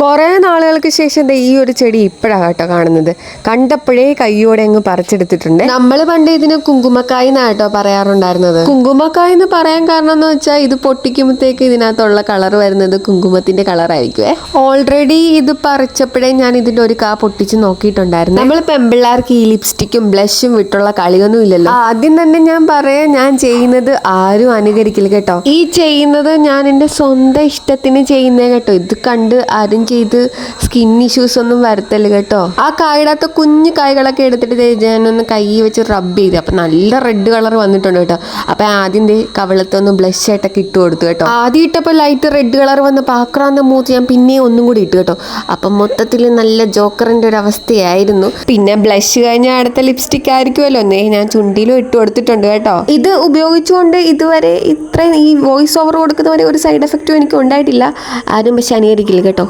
കുറേ നാളുകൾക്ക് ശേഷം ഈ ഒരു ചെടി ഇപ്പോഴാണ് കേട്ടോ കാണുന്നത്. കണ്ടപ്പോഴേ കയ്യോടെ അങ്ങ് പറിച്ചെടുത്തിട്ടുണ്ട്. നമ്മൾ പണ്ട് ഇതിന് കുങ്കുമക്കായ് എന്നാ കേട്ടോ പറയാറുണ്ടായിരുന്നത്. കുങ്കുമക്കായ് എന്ന് പറയാൻ കാരണം എന്ന് വെച്ചാൽ ഇത് പൊട്ടിക്കുമ്പോഴത്തേക്ക് ഇതിനകത്തുള്ള കളർ വരുന്നത് കുങ്കുമത്തിന്റെ കളറായിരിക്കുവേ. ഓൾറെഡി ഇത് പറിച്ചപ്പോഴേ ഞാൻ ഇതിന്റെ ഒരു കാ പൊട്ടിച്ച് നോക്കിയിട്ടുണ്ടായിരുന്നു. നമ്മൾ പെമ്പിള്ളാർക്ക് ഈ ലിപ്സ്റ്റിക്കും ബ്ലഷും വിട്ടുള്ള കളിയൊന്നും ഇല്ലല്ലോ. ആദ്യം തന്നെ ഞാൻ പറയാം, ഞാൻ ചെയ്യുന്നത് ആരും അനുകരിക്കില്ല കേട്ടോ. ഈ ചെയ്യുന്നത് ഞാൻ എൻ്റെ സ്വന്തം ഇഷ്ടത്തിന് ചെയ്യുന്നേ കേട്ടോ. ഇത് കണ്ട് ആരും ചെയ്ത് സ്കിൻ ഇഷ്യൂസ് ഒന്നും വരത്തല്ല കേട്ടോ. ആ കായടാത്ത കുഞ്ഞു കായ്കളൊക്കെ എടുത്തിട്ട് ഞാനൊന്ന് കൈ വെച്ച് റബ്ബ് ചെയ്ത് അപ്പം നല്ല റെഡ് കളർ വന്നിട്ടുണ്ട് കേട്ടോ. അപ്പം ആദ്യം കവിളത്തൊന്ന് ബ്ലഷ് ആയിട്ടൊക്കെ ഇട്ട് കൊടുത്തു കേട്ടോ. ആദ്യം ഇട്ടപ്പോൾ ലൈറ്റ് റെഡ് കളർ വന്ന് പാക്രാന്ത മൂത്ത് ഞാൻ പിന്നെയും ഒന്നും കൂടി ഇട്ടു കേട്ടോ. അപ്പം മൊത്തത്തിൽ നല്ല ജോക്കറിൻ്റെ ഒരു അവസ്ഥയായിരുന്നു. പിന്നെ ബ്ലഷ് കഴിഞ്ഞാൽ അടുത്ത ലിപ്സ്റ്റിക് ആയിരിക്കുമല്ലോ എന്നേ ഞാൻ ചുണ്ടിലും ഇട്ട് കൊടുത്തിട്ടുണ്ട് കേട്ടോ. ഇത് ഉപയോഗിച്ചുകൊണ്ട് ഇതുവരെ ഇത്രയും ഈ വോയിസ് ഓവർ കൊടുക്കുന്നവരെ ഒരു സൈഡ് എഫക്റ്റും എനിക്ക് ഉണ്ടായിട്ടില്ല. ആരും പക്ഷെ അനുകരിക്കില്ല കേട്ടോ.